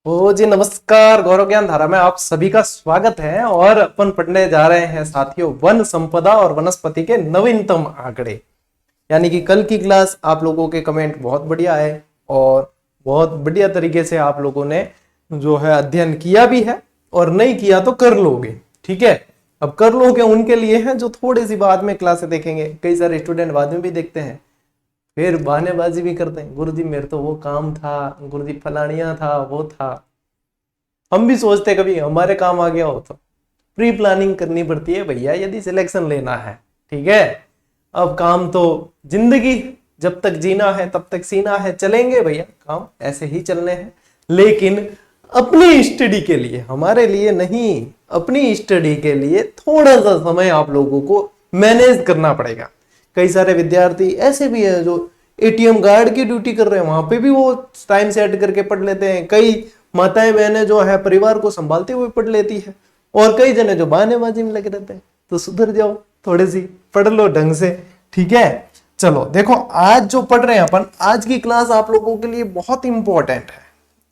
ओ जी नमस्कार। गौरव ज्ञान धारा में आप सभी का स्वागत है और अपन पढ़ने जा रहे हैं साथियों वन संपदा और वनस्पति के नवीनतम आंकड़े। यानी कि कल की क्लास आप लोगों के कमेंट बहुत बढ़िया है और बहुत बढ़िया तरीके से आप लोगों ने जो है अध्ययन किया भी है और नहीं किया तो कर लोगे। ठीक है, अब कर लोगे उनके लिए है जो थोड़ी सी बाद में क्लासे देखेंगे। कई सारे स्टूडेंट बाद में भी देखते हैं, फिर बहानेबाजी भी करते हैं, गुरुजी मेरे तो वो काम था, गुरुजी फलानिया था, वो था। हम भी सोचते कभी हमारे काम आ गया हो तो प्री प्लानिंग करनी पड़ती है भैया यदि सिलेक्शन लेना है। ठीक है, अब काम तो जिंदगी जब तक जीना है तब तक सीना है, चलेंगे भैया, काम ऐसे ही चलने हैं। लेकिन अपनी स्टडी के लिए, हमारे लिए नहीं, अपनी स्टडी के लिए थोड़ा सा समय आप लोगों को मैनेज करना पड़ेगा। कई सारे विद्यार्थी ऐसे भी हैं जो एटीएम गार्ड की ड्यूटी कर रहे हैं, वहां पे भी वो टाइम सेट करके पढ़ लेते हैं। कई माताएं बहनें जो है परिवार को संभालते हुए पढ़ लेती है और कई जने जो बहानेबाजी में लगे रहते हैं। तो सुधर जाओ, थोड़ी सी पढ़ लो ढंग से। ठीक है, चलो देखो आज जो पढ़ रहे हैं अपन, आज की क्लास आप लोगों के लिए बहुत इंपॉर्टेंट है।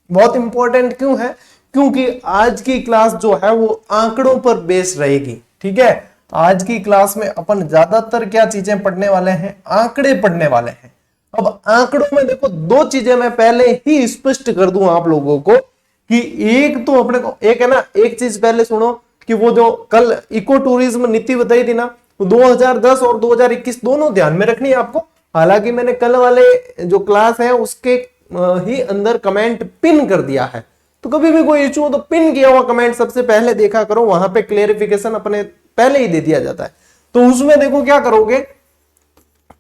बहुत इंपॉर्टेंट क्यों है? क्योंकि आज की क्लास जो है वो आंकड़ों पर बेस रहेगी। ठीक है, आज की क्लास में अपन ज्यादातर क्या चीजें पढ़ने वाले हैं? आंकड़े पढ़ने वाले हैं। अब आंकड़ों में देखो दो चीजें मैं पहले ही स्पष्ट कर दूं आप लोगों को कि एक तो अपने को एक है ना, एक चीज पहले सुनो कि वो जो कल इको टूरिज्म नीति बताई थी ना, वो 2010 और 2021 दोनों ध्यान में रखनी है आपको। हालांकि मैंने कल वाले जो क्लास है उसके ही अंदर कमेंट पिन कर दिया है, तो कभी भी कोई इशू हो तो पिन किया हुआ कमेंट सबसे पहले देखा करो, वहां पे क्लेरिफिकेशन अपने पहले ही दे दिया जाता है। तो उसमें देखो क्या करोगे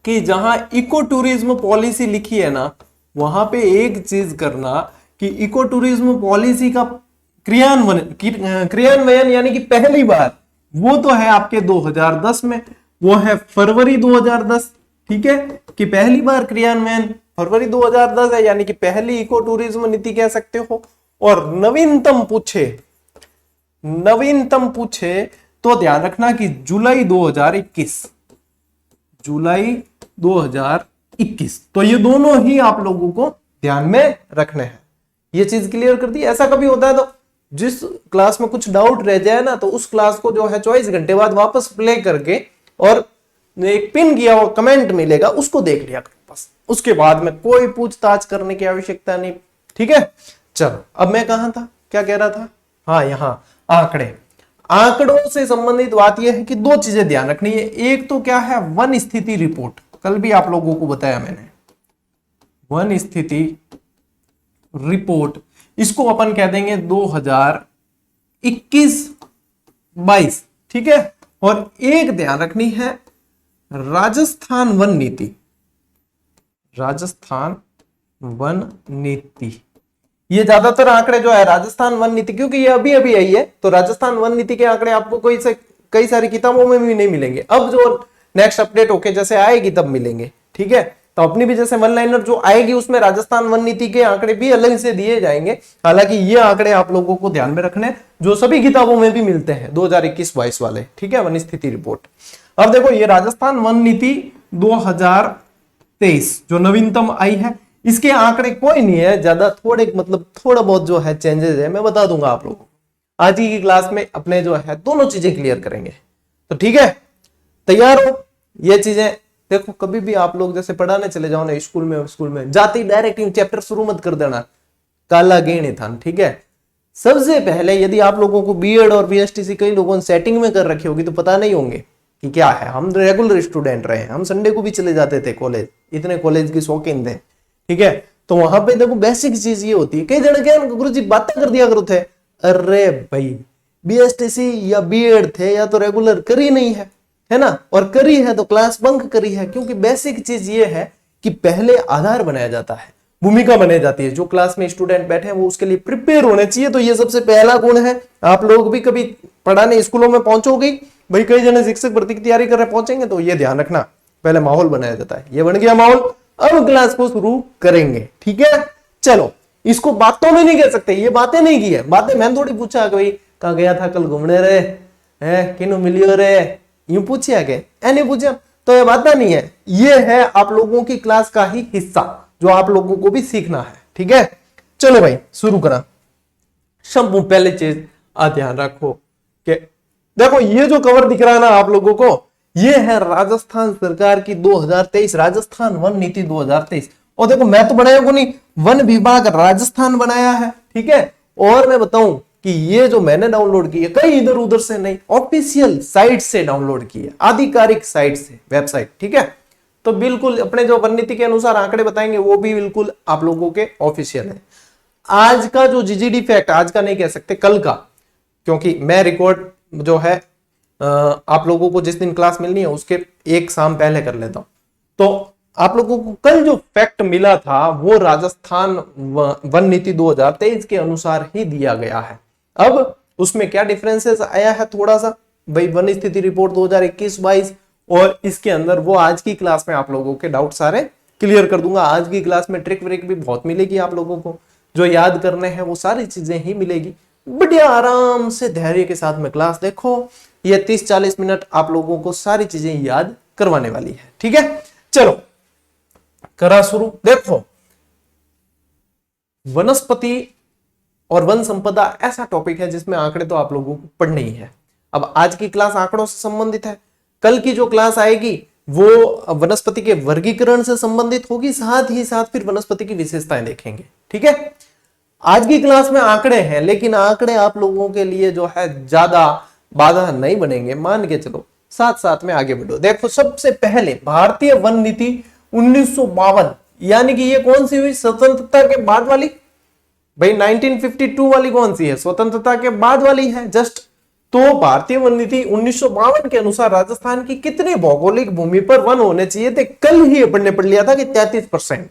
कि जहां इको टूरिज्म पॉलिसी लिखी है ना, वहां पे एक चीज करना कि इको टूरिज्म पॉलिसी का क्रियान्वयन यानी कि पहली बार वो तो है आपके 2010 में, वो है फरवरी 2010। ठीक है, कि पहली बार क्रियान्वयन फरवरी 2010 है, यानी कि पहली इको टूरिज्म नीति कह सकते हो। और नवीनतम पूछे तो ध्यान रखना कि जुलाई 2021, जुलाई 2021। तो ये दोनों ही आप लोगों को ध्यान में रखने हैं। ये चीज क्लियर कर दी। ऐसा कभी होता है तो जिस क्लास में कुछ डाउट रह जाए ना, तो उस क्लास को जो है 24 घंटे बाद वापस प्ले करके और एक पिन किया हुआ कमेंट मिलेगा उसको देख लिया करो बस। उसके बाद में कोई पूछताछ करने की आवश्यकता नहीं। ठीक है, चलो अब मैं कहां था, क्या कह रहा था? हाँ, यहां आंकड़े। आंकड़ों से संबंधित बात यह है कि दो चीजें ध्यान रखनी है। एक तो क्या है, वन स्थिति रिपोर्ट, कल भी आप लोगों को बताया मैंने, वन स्थिति रिपोर्ट, इसको अपन कह देंगे 2021-22। ठीक है, और एक ध्यान रखनी है राजस्थान वन नीति, राजस्थान वन नीति। ये ज्यादातर आंकड़े जो है राजस्थान वन नीति, क्योंकि ये अभी अभी आई है, तो राजस्थान वन नीति के आंकड़े आपको कई सारी किताबों में भी नहीं मिलेंगे। अब जो नेक्स्ट अपडेट होके जैसे आएगी तब मिलेंगे। ठीक है, तो अपनी भी जैसे वन लाइनर जो आएगी उसमें राजस्थान वन नीति के आंकड़े भी अलग से दिए जाएंगे। हालांकि ये आंकड़े आप लोगों को ध्यान में रखने जो सभी किताबों में भी मिलते हैं 2021-22 वाले। ठीक है, वन स्थिति रिपोर्ट। अब देखो ये राजस्थान वन नीति 2023 जो नवीनतम आई है, इसके आंकड़े कोई नहीं है ज्यादा, थोड़ा बहुत जो है चेंजेस है, मैं बता दूंगा आप लोगों को। आज ही की क्लास में अपने जो है दोनों चीजें क्लियर करेंगे। तो ठीक है, तैयार हो? ये चीजें देखो, कभी भी आप लोग जैसे पढ़ाने चले जाओ ना स्कूल में जाते ही डायरेक्ट चैप्टर शुरू मत कर देना, काला गेण था। ठीक है, सबसे पहले यदि आप लोगों को बीएड और बीएसटीसी कई लोगों ने सेटिंग में कर रखी होगी तो पता नहीं होंगे कि क्या है। हम रेगुलर स्टूडेंट रहे, हम संडे को भी चले जाते थे कॉलेज, इतने कॉलेज की शौकीन थे। ठीक है, तो वहां पे देखो बेसिक चीज ये होती है, कई जन क्या गुरुजी बातें कर दिया करो थे, अरे भाई बीएसटीसी या बीएड थे या तो रेगुलर करी नहीं है ना, और करी है तो क्लास बंक करी है। क्योंकि बेसिक चीज ये है कि पहले आधार बनाया जाता है, भूमिका बनाई जाती है। जो क्लास में स्टूडेंट बैठे हैं वो उसके लिए प्रिपेयर होने चाहिए। तो ये सबसे पहला गुण है। आप लोग भी कभी पढ़ाने स्कूलों में पहुंचोगे भाई, कई जने शिक्षक भर्ती की तैयारी कर रहे पहुंचेंगे, तो ये ध्यान रखना पहले माहौल बनाया जाता है। ये बन गया माहौल, अब क्लास को शुरू करेंगे। ठीक है, चलो इसको बातों में नहीं कह सकते, ये बातें नहीं की है। बातें मैंने थोड़ी पूछा कि भाई कहाँ गया था कल घूमने रे, है किनु मिलियो रे, यूं पूछिया के नहीं पूछा, तो ये बातें नहीं है। ये है आप लोगों की क्लास का ही हिस्सा जो आप लोगों को भी सीखना है। ठीक है, चलो भाई शुरू करा। सब पहले चीज ध्यान रखो कि देखो ये जो कवर दिख रहा है ना आप लोगों को, ये है राजस्थान सरकार की 2023 राजस्थान वन नीति 2023। और देखो मैं तो बनाया को नहीं, वन विभाग राजस्थान बनाया है, ठीक है। और मैं बताऊं कि ये जो मैंने डाउनलोड की है कहीं इधर उधर से नहीं, ऑफिशियल साइट से डाउनलोड की है, आधिकारिक साइट से, वेबसाइट, ठीक है। तो बिल्कुल अपने जो वन नीति के अनुसार आंकड़े बताएंगे वो भी बिल्कुल आप लोगों के ऑफिशियल है। आज का जो जीजीडी फैक्ट, आज का नहीं कह सकते, कल का, क्योंकि मैं रिकॉर्ड जो है आप लोगों को जिस दिन क्लास मिलनी है उसके एक शाम पहले कर लेता हूं। तो आप लोगों को कल जो फैक्ट मिला था वो राजस्थान वन नीति 2023 के अनुसार ही दिया गया है। अब उसमें क्या डिफरेंसेस आया है थोड़ा सा, भाई वन स्थिति रिपोर्ट 2021-22 और इसके अंदर वो आज की क्लास में आप लोगों के डाउट सारे क्लियर कर दूंगा। आज की क्लास में ट्रिक व्रिक भी बहुत मिलेगी आप लोगों को, जो याद करने हैं वो सारी चीजें ही मिलेगी। बढ़िया आराम से धैर्य के साथ में क्लास देखो, ये 30-40 मिनट आप लोगों को सारी चीजें याद करवाने वाली है, ठीक है। चलो करा शुरू। देखो वनस्पति और वन संपदा ऐसा टॉपिक है जिसमें आंकड़े तो आप लोगों को पढ़ने ही है। अब आज की क्लास आंकड़ों से संबंधित है, कल की जो क्लास आएगी वो वनस्पति के वर्गीकरण से संबंधित होगी, साथ ही साथ फिर वनस्पति की विशेषताएं देखेंगे, ठीक है। आज की क्लास में आंकड़े हैं, लेकिन आंकड़े आप लोगों के लिए जो है ज्यादा बाधा नहीं बनेंगे, मान के चलो, साथ साथ में आगे बढ़ो। देखो सबसे पहले भारतीय वन नीति 1952, यानी कि ये कौन सी हुई, स्वतंत्रता के बाद वाली। भाई 1952 वाली कौन सी है, स्वतंत्रता के बाद वाली है जस्ट। तो भारतीय वन नीति 1952 के अनुसार राजस्थान की कितनी भौगोलिक भूमि पर वन होने चाहिए थे, कल ही अपन ने पढ़ लिया था कि 33%,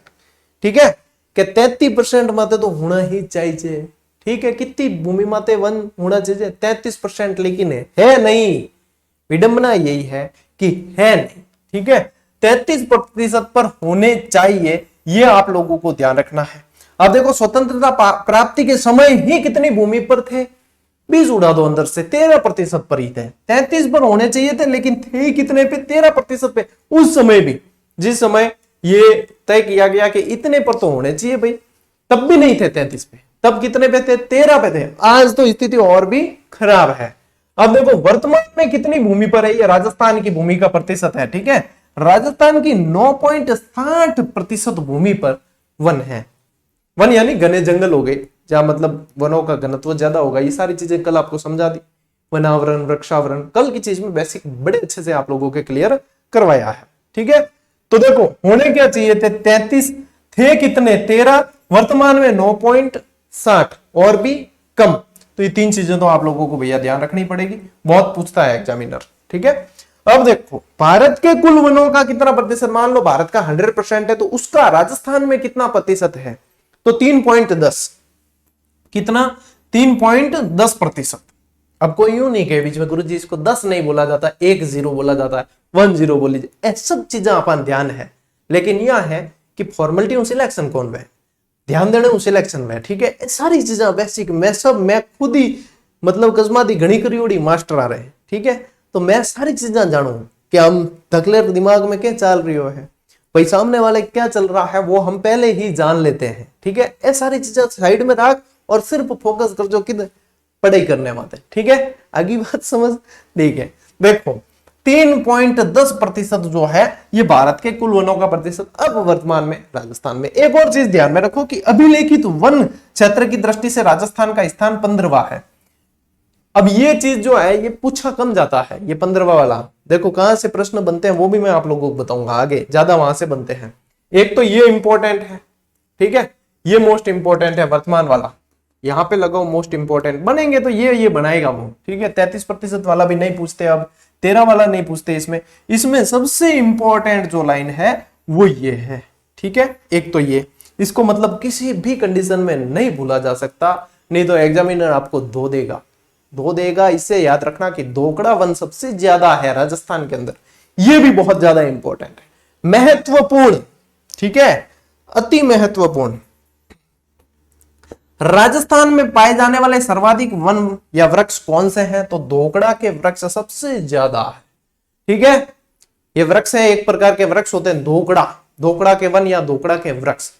ठीक है, कि 33% माते तो होना ही चाहिए, ठीक है। कितनी भूमि माते वन होना चाहिए, 33%, लेकिन है नहीं। विडंबना यही है कि है नहीं, ठीक है। 33% पर होने चाहिए, ये आप लोगों को ध्यान रखना है। अब देखो स्वतंत्रता प्राप्ति के समय ही कितनी भूमि पर थे, 20 उड़ा दो अंदर से, 13% पर ही थे। 33 पर होने चाहिए थे, लेकिन थे कितने पे, 13% पे। उस समय भी, जिस समय ये तय किया गया कि इतने पर तो होने चाहिए भाई, तब भी नहीं थे 33 पे, तब कितने पे थे, 13 पे थे। आज तो स्थिति और भी खराब है। अब देखो वर्तमान में कितनी भूमि पर है, ये राजस्थान की भूमि का प्रतिशत है, ठीक है। राजस्थान की 9.60% भूमि पर वन है। वन यानी घने जंगल हो गए, जहां मतलब वनों का घनत्व ज्यादा होगा। ये सारी चीजें कल आपको समझा दी, वनावरण, वृक्षावरण, कल की चीज में बेसिक बड़े अच्छे से आप लोगों के क्लियर करवाया है, ठीक है। तो देखो होने क्या चाहिए थे, 33 थे, कितने, 13, वर्तमान में 9.60 और भी कम। तो ये तीन चीजें तो आप लोगों को भैया ध्यान रखनी पड़ेगी, बहुत पूछता है एग्जामिनर, ठीक है। अब देखो भारत के कुल वनों का कितना प्रतिशत, मान लो भारत का 100% है, तो उसका राजस्थान में कितना प्रतिशत है, तो 3.10, कितना, 3.10%। अब कोई यूं नहीं कहे बीच में गुरुजी इसको 10 नहीं बोला जाता, 1-0 बोला जाता है, 1-0 बोली जाए, सब चीजें अपन ध्यान है। लेकिन यह है कि फॉर्मेलिटी सिलेक्शन कौन है, ध्यान देने सिलेक्शन में, ठीक है। सारी चीजें बेसिक मैं खुद ही मतलब कस्माती घनी करियोड़ी मास्टर आ रहे हैं, ठीक है। तो मैं सारी चीजें जानू कि हम धकलेर दिमाग में क्या चल रही है, भाई सामने वाले क्या चल रहा है वो हम पहले ही जान लेते हैं, ठीक है। ये सारी चीजें साइड में रख और सिर्फ फोकस कर जो किधर पढ़ाई करने वाले, ठीक है। आगे बात समझ, ठीक है। देखो 3.10% जो है ये भारत के कुल वनों का प्रतिशत अब वर्तमान में राजस्थान में। एक और चीज ध्यान में रखो कि अभिलेखित वन क्षेत्र की दृष्टि से राजस्थान का स्थान 15वां है। अब ये चीज जो है ये पूछा कम जाता है, ये 15वां वाला। देखो कहां से प्रश्न बनते हैं वो भी मैं आप लोगों को बताऊंगा आगे, ज्यादा वहां से बनते हैं। एक तो ये इंपॉर्टेंट है, ठीक है, ये मोस्ट इंपॉर्टेंट है वर्तमान वाला, यहां पे लगाओ मोस्ट इंपॉर्टेंट, बनेंगे तो ये बनाएगा वो, ठीक है। 33% वाला भी नहीं पूछते, अब 13 वाला नहीं पूछते। इसमें सबसे इंपॉर्टेंट जो लाइन है वो ये है, ठीक है। एक तो ये, इसको मतलब किसी भी कंडीशन में नहीं भूला जा सकता, नहीं तो एग्जामिनर आपको धो देगा। इससे याद रखना कि दोकड़ा वन सबसे ज्यादा है राजस्थान के अंदर, ये भी बहुत ज्यादा इंपॉर्टेंट है, महत्वपूर्ण, ठीक है, अति महत्वपूर्ण। राजस्थान में पाए जाने वाले सर्वाधिक वन या वृक्ष कौन से हैं, तो दोकड़ा के वृक्ष सबसे ज्यादा है, ठीक है। ये वृक्ष है, एक प्रकार के वृक्ष होते हैं दोकड़ा के वन या दोकड़ा के वृक्ष।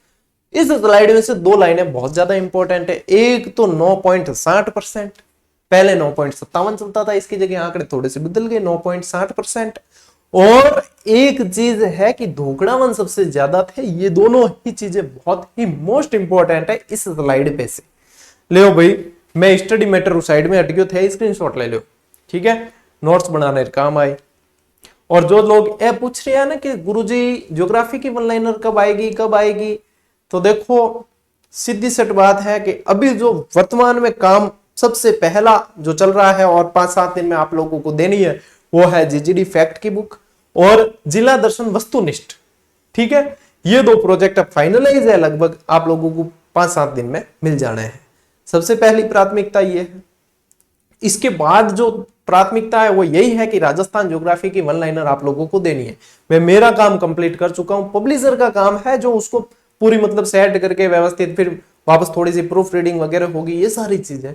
इस स्लाइड में से दो लाइनें बहुत ज्यादा इंपॉर्टेंट है। एक तो 9.60%, पहले 9.57 चलता था, इसकी जगह आंकड़े थोड़े से बदल गए 9.60%। और एक चीज है कि धोकड़ावन सबसे ज्यादा थे। ये दोनों ही चीजें बहुत ही मोस्ट इंपॉर्टेंट है इस स्लाइड पे से। ले भाई, मैं स्टडी मैटर उस साइड में हट गयो थे, स्क्रीनशॉट ले लो, ठीक है, नोट्स बनाने काम आए। और जो लोग ये पूछ रहे हैं ना कि गुरुजी ज्योग्राफी की वन लाइनर कब आएगी कब आएगी, तो देखो सीधी सट बात है कि अभी जो वर्तमान में काम सबसे पहला जो चल रहा है और 5-7 दिन में आप लोगों को देनी है वो है जीजीडी फैक्ट की बुक और जिला दर्शन वस्तुनिष्ठ, ठीक है। ये दो प्रोजेक्ट अब फाइनलाइज है, लगभग आप लोगों को 5-7 दिन में मिल जाने हैं। सबसे पहली प्राथमिकता ये है। इसके बाद जो प्राथमिकता है वो यही है कि राजस्थान ज्योग्राफी की वन लाइनर आप लोगों को देनी है। मैं मेरा काम कंप्लीट कर चुका हूं, पब्लिशर का काम है जो उसको पूरी मतलब सेट करके व्यवस्थित, फिर वापस थोड़ी सी प्रूफ रीडिंग वगैरह होगी, ये सारी चीजें,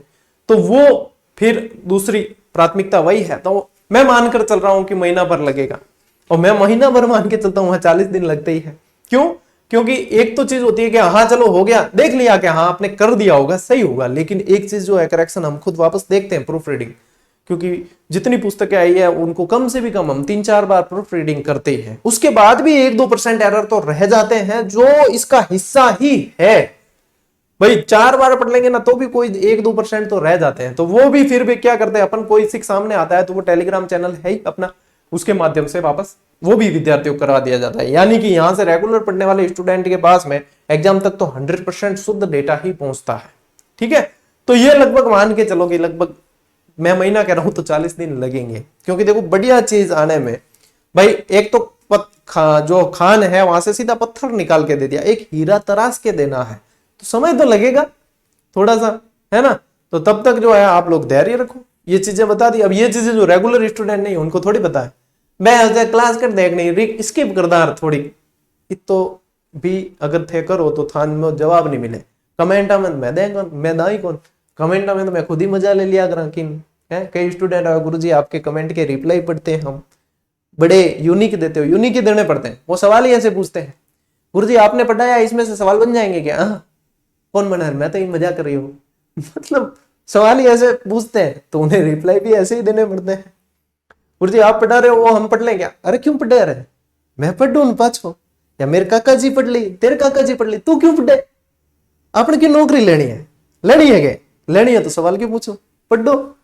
तो वो फिर दूसरी प्राथमिकता वही है। तो मैं मानकर चल रहा हूं कि महीना भर लगेगा, और मैं महीना भर मान के चलता हूं, 40 दिन लगते ही है। क्यों? क्योंकि एक तो चीज होती है कि हाँ चलो हो गया, देख लिया कि हाँ आपने कर दिया होगा, सही होगा, लेकिन एक चीज जो है करेक्शन हम खुद वापस देखते हैं, प्रूफ रीडिंग। क्योंकि जितनी पुस्तकें आई है उनको कम से भी कम हम 3-4 बार प्रूफ रीडिंग करते ही हैं। उसके बाद भी 1-2% एरर तो रह जाते हैं जो इसका हिस्सा ही है। भाई 4 बार पढ़ लेंगे ना तो भी कोई 1-2% तो रह जाते हैं, तो वो भी फिर भी क्या करते हैं अपन, कोई सिख सामने आता है तो वो टेलीग्राम चैनल है ही अपना, उसके माध्यम से वापस वो भी विद्यार्थियों को करवा दिया जाता है। यानी कि यहां से रेगुलर पढ़ने वाले स्टूडेंट के पास में एग्जाम तक तो 100% शुद्ध डेटा ही पहुंचता है, ठीक है। तो ये लगभग मान के चलो कि लगभग मैं महीना कह रहा हूं तो 40 दिन लगेंगे, क्योंकि देखो बढ़िया चीज आने में भाई, एक तो जो खान है वहां से सीधा पत्थर निकाल के दे दिया, एक हीरा तराश के देना है, तो समय तो लगेगा थोड़ा सा, है ना। तो तब तक जो है आप लोग धैर्य रखो, ये चीजें बता दी। अब ये चीजें जो रेगुलर स्टूडेंट नहीं उनको थोड़ी पता है, मैं क्लास कर देख नहीं स्किप करदार थोड़ी, तो भी अगर थे करो तो थान में जवाब नहीं मिले, कमेंट में मैं देगा, मैं दाई कौन, कमेंट में तो मैं खुद ही मजा ले लिया करा कि है। कई स्टूडेंट है गुरुजी आपके कमेंट के रिप्लाई पढ़ते हैं हम, बड़े यूनिक देते हो, यूनिक ही देने पड़ते हैं। वो सवाल ही ऐसे पूछते हैं, गुरुजी आपने पढ़ाया इसमें से सवाल बन जाएंगे क्या? कौन बना है? मैं तो ये मजा कर रही हूँ मतलब सवाल ही ऐसे पूछते हैं तो उन्हें रिप्लाई भी ऐसे ही देने पड़ते हैं। गुरुजी आप पढ़ा रहे हो वो हम पढ़ लें क्या? अरे क्यों पढ़ा रहे, मैं पढ़ दूं पाछो, या मेरे काका जी पढ़ ली, तेरे काका जी पढ़ ली, तू क्यों पढ़े? आपने क्यों नौकरी लेनी है? लेनी है क्या? लेनी है तो सवाल क्यों पूछो, पढ़ दो।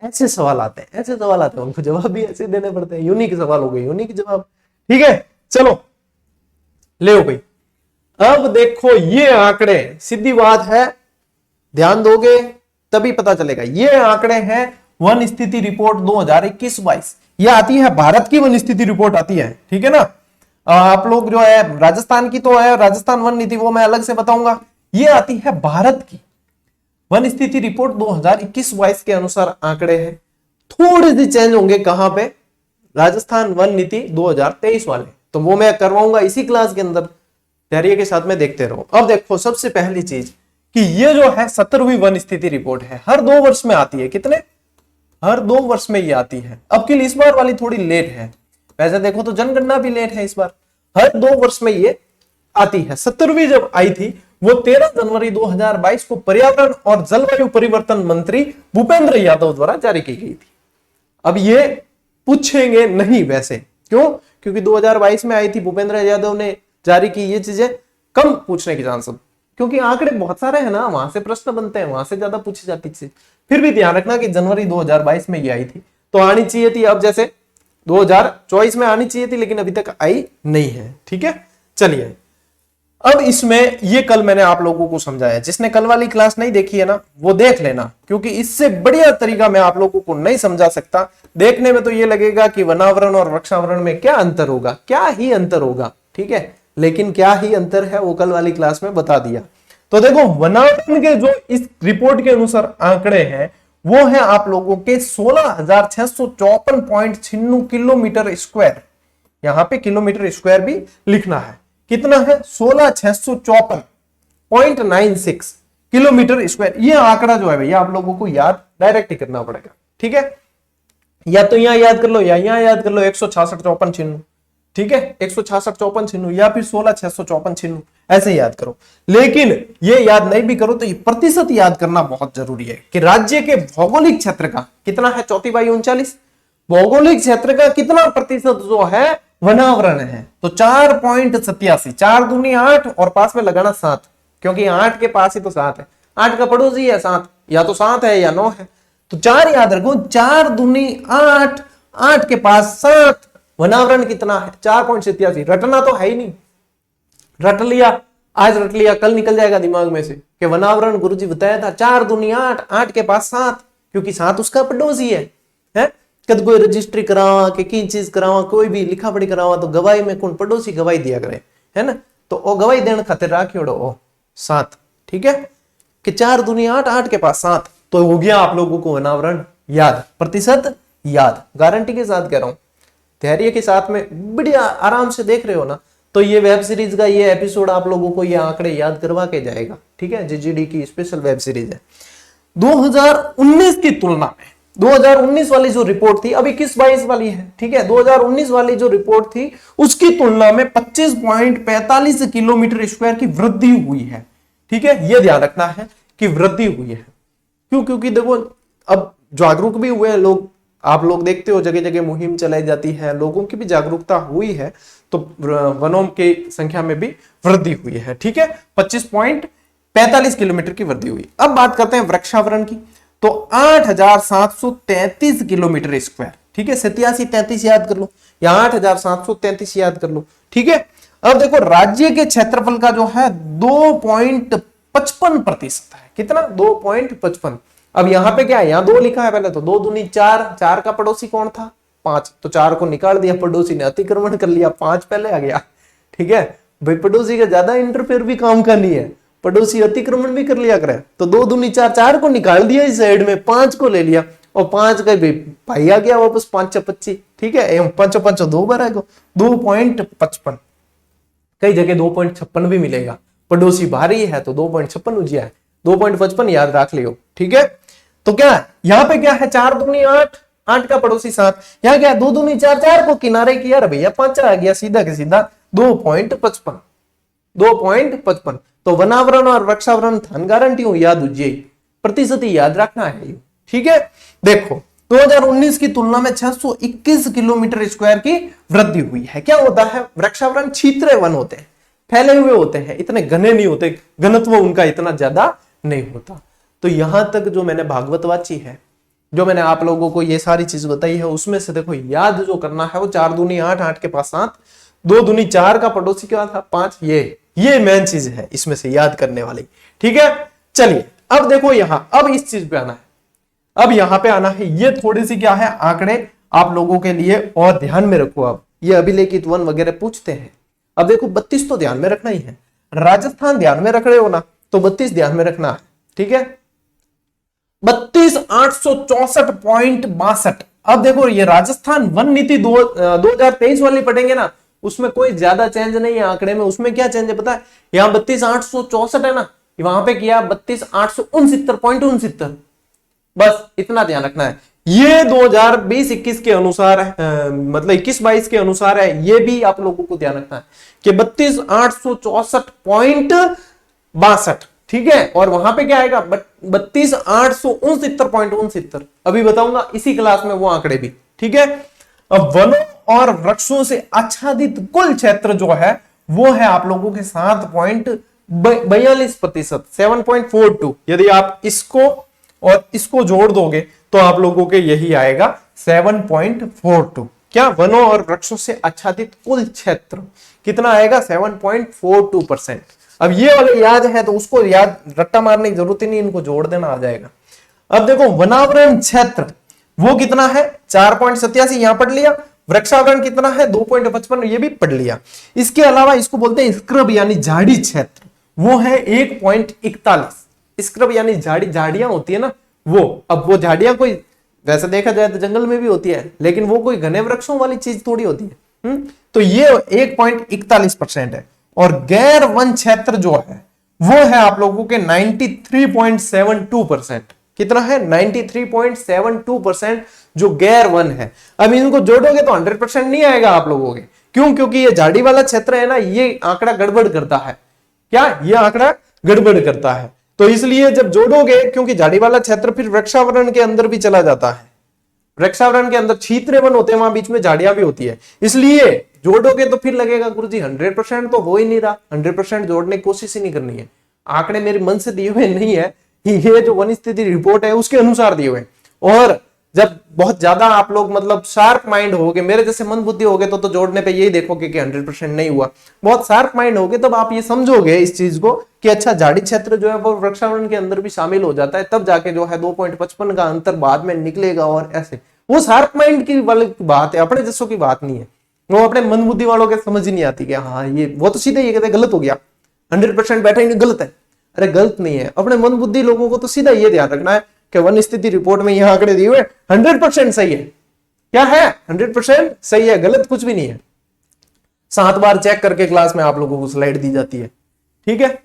ऐसे सवाल आते हैं, ऐसे सवाल आते हैं, उनको जवाब भी ऐसे देने पड़ते हैं। यूनिक सवाल हो गए, यूनिक जवाब, ठीक है। चलो ले भाई, अब देखो ये आंकड़े, सीधी बात है, ध्यान दोगे तभी पता चलेगा। ये आंकड़े हैं वन स्थिति रिपोर्ट 2021-22, ये आती है भारत की वन स्थिति रिपोर्ट आती है, ठीक है ना। आप लोग जो है राजस्थान की तो है, राजस्थान वन नीति वो मैं अलग से बताऊंगा। ये आती है भारत की वन स्थिति रिपोर्ट 2021-22 के अनुसार आंकड़े हैं, थोड़े से चेंज होंगे कहां पे, राजस्थान वन नीति 2023 वाले, तो वो मैं करवाऊंगा इसी क्लास के अंदर, धैर्य के साथ में देखते रहो। अब देखो सबसे पहली चीज कि ये जो है 17वीं वन स्थिति रिपोर्ट है, हर 2 वर्ष में आती है। कितने? हर 2 वर्ष में ये आती है। अब की इस बार वाली थोड़ी लेट है, वैसे देखो तो जनगणना भी लेट है इस बार, हर 2 वर्ष में ये आती है। 17वीं जब आई थी वो 13 जनवरी 2022 को पर्यावरण और जलवायु परिवर्तन मंत्री भूपेंद्र यादव द्वारा जारी की गई थी। अब ये पूछेंगे नहीं वैसे, क्यों? क्योंकि 2022 में आई थी, भूपेंद्र यादव ने जारी की, ये चीजें कम पूछने की चांस, क्योंकि आंकड़े बहुत सारे हैं ना, वहां से प्रश्न बनते हैं, वहां से ज्यादा पूछी जाती चीज। फिर भी ध्यान रखना कि जनवरी 2022 में ये आई थी, तो आनी चाहिए थी अब जैसे 2024 में आनी चाहिए थी, लेकिन अभी तक आई नहीं है, ठीक है। चलिए अब इसमें ये कल मैंने आप लोगों को समझाया, जिसने कल वाली क्लास नहीं देखी है ना वो देख लेना, क्योंकि इससे बढ़िया तरीका मैं आप लोगों को नहीं समझा सकता। देखने में तो ये लगेगा कि वनावरण और वृक्षावरण में क्या अंतर होगा, क्या ही अंतर होगा, ठीक है, लेकिन क्या ही अंतर है वो कल वाली क्लास में बता दिया। तो देखो वनावरण के जो इस रिपोर्ट के अनुसार आंकड़े हैं वो है आप लोगों के 16,654.96 किलोमीटर स्क्वायर, यहां पे किलोमीटर स्क्वायर भी लिखना है। कितना है? 16,654.96 किलोमीटर स्क्वायर। ये आंकड़ा जो है भैया आप लोगों को याद डायरेक्ट ही करना पड़ेगा, ठीक है, या तो यहां याद कर लो या यहां याद कर लो, 166 54 छिन्नू, ठीक है, 166 54 छिन्नू या फिर 16,654 छिन्नू, ऐसे याद करो। लेकिन ये याद नहीं भी करो तो ये प्रतिशत याद करना बहुत जरूरी है कि राज्य के भौगोलिक क्षेत्र का कितना है, 34/39, भौगोलिक क्षेत्र का कितना प्रतिशत जो है वनावरण है, तो 4.87, 4 दूनी 8 और पास में लगाना 7, क्योंकि 8 के पास ही तो 7 है, 8 का पड़ोसी है 7, या तो 7 है या 9 है, तो 4 याद रखो, 4 दूनी 8, 8 के पास 7, वनावरण कितना है 4.87। रटना तो है ही नहीं, रट लिया आज, रट लिया कल निकल जाएगा दिमाग में से कि वनावरण गुरुजी बताया था 4 दूनी 8, 8 के पास 7, क्योंकि 7 उसका पड़ोसी है। कद कोई रजिस्ट्री करावा के की चीज करावा, कोई भी लिखा पढ़ी करावा तो गवाही में कौन पड़ोसी गवाही दिया करे, है ना, तो वो गवाही देने खातिर राखियोड़ो 7, ठीक है, कि 4 दूनी 8, 8 के पास 7, तो हो गया आप लोगों को वनावरण याद, प्रतिशत याद, गारंटी के साथ कह रहा हूं, धैर्य के साथ में बढ़िया आराम से देख रहे हो ना, तो ये वेब सीरीज का ये एपिसोड आप लोगों को ये आंकड़े याद करवा के जाएगा, ठीक है, जीजीडी की स्पेशल वेब सीरीज है। 2019 की तुलना में 2019 वाली जो रिपोर्ट थी, अभी 21-22 वाली है, ठीक है, 2019 वाली जो रिपोर्ट थी उसकी तुलना में 25.45 किलोमीटर स्क्वायर की वृद्धि हुई है, ठीक है, यह ध्यान रखना है कि वृद्धि हुई है। क्यों? क्योंकि देखो अब जागरूक भी हुए लोग, आप लोग देखते हो जगह जगह मुहिम चलाई जाती है, लोगों की भी जागरूकता हुई है, तो वनों की संख्या में भी वृद्धि हुई है, ठीक है, 25.45 किलोमीटर की वृद्धि हुई। अब बात करते हैं वृक्षावरण की, तो 8,733 किलोमीटर स्क्वायर, ठीक है, 87-33 याद कर लो या 8,733 याद कर लो, ठीक है। अब देखो राज्य के क्षेत्रफल का जो है 2.55% है, कितना 2.55। अब यहां पे क्या है, यहां 2 लिखा है पहले, तो 2 दूनी 4, 4 का पड़ोसी कौन था 5, तो 4 को निकाल दिया, पड़ोसी ने अतिक्रमण कर लिया, 5 पहले आ गया, ठीक है भाई, पड़ोसी का ज्यादा इंटरफेयर भी काम का नहीं है, पड़ोसी अतिक्रमण भी कर लिया करे, तो 2 दूनी 4, 4 को निकाल दिया इस साइड में, 5 को ले लिया, और 5 का भाई आ गया वापस 5-25, ठीक है, 5-5 2 बार आएगा 2.55, कई जगह 2.56 भी मिलेगा, पड़ोसी भारी है तो 2.56 उजिया है, 2.55 याद रख लियो, ठीक है। तो क्या यहाँ पे क्या है, 4 दूनी 8, 8 का पड़ोसी 7, यहाँ क्या है 2 दूनी 4, 4 को किनारे किया भैया 5 आ गया, सीधा के सीधा 2.55, 2.55। तो वनावरण और वृक्षावरण धन गारंटी हूं याद उज्जै, प्रतिशत ही याद रखना है, ठीक है। देखो 2019 की तुलना में 621 किलोमीटर स्क्वायर की वृद्धि हुई है। क्या होता है, वृक्षावरण छीतरे वन होते हैं, फैले हुए होते हैं, इतने घने नहीं होते, घनत्व उनका इतना ज्यादा नहीं होता। तो यहां तक जो मैंने भागवत वाची है, जो मैंने आप लोगों को ये सारी चीज बताई है, उसमें से देखो याद जो करना है वो 4 दूनी 8, 8 के पास 7, 2 दूनी 4 का पड़ोसी क्या था 5, ये मेन चीज है इसमें से याद करने वाली, ठीक है। चलिए अब देखो यहां, अब इस चीज पे आना है, अब यहां पे आना है, ये थोड़ी सी क्या है आंकड़े आप लोगों के लिए और ध्यान में रखो। अब ये अभिलेखित वन वगैरह पूछते हैं, अब देखो 32 तो ध्यान में रखना ही है, राजस्थान ध्यान में रख रहे हो ना, तो 32 ध्यान में रखना है, ठीक है, 32,864.62। अब देखो ये राजस्थान वन नीति 2023 वाली पढ़ेंगे ना, उसमें कोई ज्यादा चेंज नहीं है आंकड़े में, उसमें क्या चेंज है पता है, यहाँ 32,864 है ना, वहां पे किया 32,869.69, बस इतना ध्यान रखना है। ये 2020-21 के अनुसार है, मतलब 21-22 के अनुसार है, ये भी आप लोगों को ध्यान रखना है कि 32,864.62, ठीक है, और वहां पे क्या आएगा 32,869.69, अभी बताऊंगा इसी क्लास में वो आंकड़े भी, ठीक है। अब वनों और वृक्षों से आच्छादित कुल क्षेत्र जो है वो है आप लोगों के 7.42%, 7.42। यदि आप इसको और इसको जोड़ दोगे तो आप लोगों के यही आएगा 7.42। क्या, वनों और वृक्षों से आच्छादित कुल क्षेत्र कितना आएगा 7.42%। अब ये वाले याद है तो उसको याद रट्टा मारने की जरूरत ही नहीं, इनको जोड़ देना आ जाएगा। अब देखो वनावरण क्षेत्र वो कितना है 4.87, यहां पढ़ लिया, वृक्षावरण कितना है 2.55, ये भी पढ़ लिया। इसके अलावा इसको बोलते हैं स्क्रब यानी झाड़ी क्षेत्र, वो है 1.41। स्क्रब यानी झाड़ी, झाड़ियां होती है ना वो, अब वो झाड़ियां कोई वैसे देखा जाए तो जंगल में भी होती है, लेकिन वो कोई घने वृक्षों वाली चीज थोड़ी होती है। तो ये 1.41% है। और गैर वन क्षेत्र जो है वो है आप लोगों के 93.72%। कितना है 93.72% जो गैर वन है। अब इनको जोड़ोगे तो 100% नहीं आएगा आप लोगों के, क्यों, क्योंकि ये झाड़ी वाला क्षेत्र है ना, ये आंकड़ा गड़बड़ करता है, क्या ये आंकड़ा गड़बड़ करता है। तो इसलिए जब जोड़ोगे, क्योंकि झाड़ी वाला क्षेत्र फिर वृक्षावरण के अंदर भी चला जाता है, वृक्षावरण के अंदर छीतरे वन होते हैं, वहां बीच में झाड़ियां भी होती है, इसलिए जोड़ोगे तो फिर लगेगा गुरुजी 100% तो हो ही नहीं रहा, 100% जोड़ने की कोशिश ही नहीं करनी है। आंकड़े मेरे मन से दिए हुए नहीं है, ये जो वन स्थिति रिपोर्ट है उसके अनुसार दिए हुए। और जब बहुत ज्यादा आप लोग मतलब शार्प माइंड होगे, मेरे जैसे मंद बुद्धि होगे तो जोड़ने पे यही देखोगे कि 100% नहीं हुआ। बहुत शार्प माइंड होगे तब आप ये समझोगे इस चीज को कि अच्छा झाड़ी क्षेत्र जो है वो वृक्षावरण के अंदर भी शामिल हो जाता है, तब जाके जो है 2.55 का अंतर बाद में निकलेगा। और ऐसे वो शार्प माइंड की वाली बात है, अपने जैसों की बात नहीं है। वो अपने मंद बुद्धि वालों के समझ ही नहीं आती कि हाँ ये वो तो सीधे ये कहते गलत हो गया, 100% बैठा ही नहीं, गलत है। अरे गलत नहीं है, अपने मंद बुद्धि लोगों को तो सीधा ये ध्यान रखना है कि वन स्थिति रिपोर्ट में यह आंकड़े दिए हुए 100% सही है। क्या है? 100% सही है, गलत कुछ भी नहीं है। 7 बार चेक करके क्लास में आप लोगों को स्लाइड दी जाती है, ठीक है।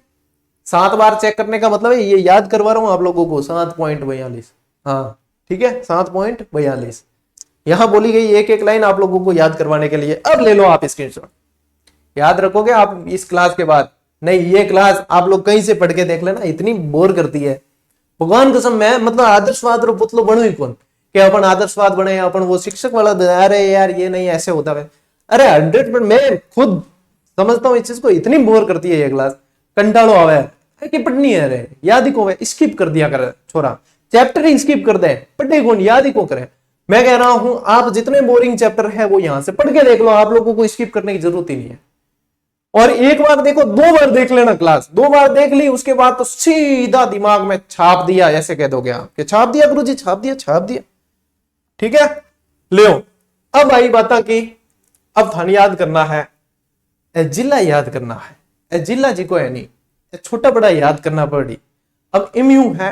7 बार चेक करने का मतलब है ये याद करवा रहा हूं आप लोगों को 7.42, हाँ ठीक है 7.42 यहां बोली गई एक एक लाइन आप लोगों को याद करवाने के लिए। अब ले लो आप स्क्रीनशॉट, याद रखोगे आप इस क्लास के बाद। नहीं, ये क्लास आप लोग कहीं से पढ़ के देख लेना, इतनी बोर करती है भगवान कसम। मैं मतलब आदर्शवाद और पुतलो बनो ही कौन कि अपन आदर्शवाद बने, अपन वो शिक्षक वाला, अरे यार ये नहीं ऐसे होता है। अरे 100% मैं खुद समझता हूँ इस चीज को, इतनी बोर करती है ये क्लास, कंटालो आवे कि पढ़नी है, अरे याद ही को स्किप कर दिया कर छोरा, चैप्टर ही स्किप कर दे, पढ़े कौन, याद ही को करे। मैं कह रहा हूं आप जितने बोरिंग चैप्टर है वो यहां से पढ़ के देख लो, आप लोगों को स्किप करने की जरूरत ही नहीं है। और एक बार देखो, 2 बार देख लेना क्लास, 2 बार देख ली उसके बाद तो सीधा दिमाग में छाप दिया, ऐसे कह दोगे आप कि छाप दिया गुरुजी, छाप दिया, छाप दिया, ठीक है। ले अब आई बात की, अब थाने याद करना है, जिला याद करना है, जिला जी को है नहीं, छोटा बड़ा याद करना पड़ी। अब इम्यू है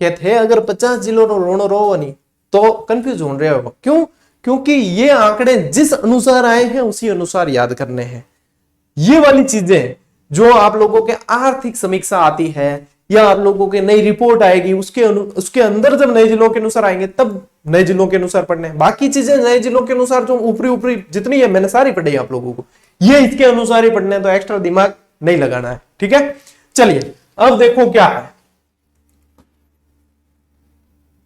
कहते हैं अगर 50 जिलों रोनो रो नहीं तो कंफ्यूज हो रहे हो, क्यों? क्योंकि ये आंकड़े जिस अनुसार आए हैं उसी अनुसार याद करने हैं। ये वाली चीजें जो आप लोगों के आर्थिक समीक्षा आती है या आप लोगों के नई रिपोर्ट आएगी उसके अंदर जब नए जिलों के अनुसार आएंगे तब नए जिलों के अनुसार पढ़ने, बाकी चीजें नए जिलों के अनुसार जो ऊपरी ऊपरी जितनी है मैंने सारी पढ़ी आप लोगों को, ये इसके अनुसार ही पढ़ने, तो एक्स्ट्रा दिमाग नहीं लगाना है, ठीक है। चलिए अब देखो क्या है,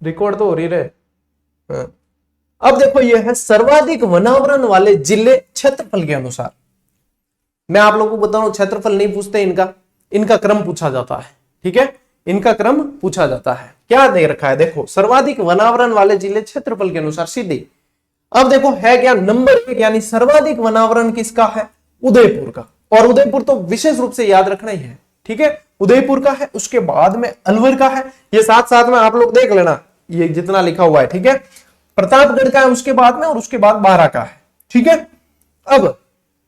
रिकॉर्ड तो हो रही रहे। अब देखो ये है सर्वाधिक वनावरण वाले जिले क्षेत्रफल के अनुसार। मैं आप लोगों को बता रहा हूं क्षेत्रफल नहीं पूछते, इनका क्रम पूछा जाता है, ठीक है, इनका क्रम पूछा जाता है। क्या दे रखा है देखो, सर्वाधिक वनावरण वाले जिले क्षेत्रफल के अनुसार सीधे। अब देखो है क्या, नंबर 1 यानी सर्वाधिक वनावरण किसका है? उदयपुर का। और उदयपुर तो विशेष रूप से याद रखना ही है, ठीक है, उदयपुर का है। उसके बाद में अलवर का है, ये साथ साथ में आप लोग देख लेना ये जितना लिखा हुआ है, ठीक है। प्रतापगढ़ का है उसके बाद में, और उसके बाद 12 का है, ठीक है। अब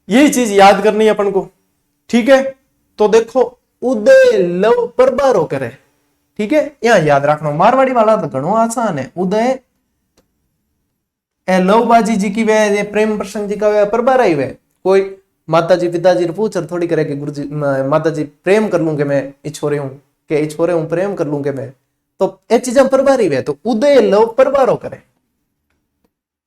यही चीज याद करनी है अपन को, ठीक है। तो देखो उदय लव परबारो करे, ठीक है, यहां याद रखना। मारवाड़ी वाला तो घणो आसान है, उदय लव बाजी जी की वे, प्रेम प्रसंग जी का वे परबारा ही वे। कोई माता जी पिताजी पूछ थोड़ी करे कि गुरु जी माता जी प्रेम कर लूंगे मैं इछोरे हूं के इछोरे हूं प्रेम कर लूंगे मैं, तो ये चीजें परबारी वे। तो उदय लव परबारो करे,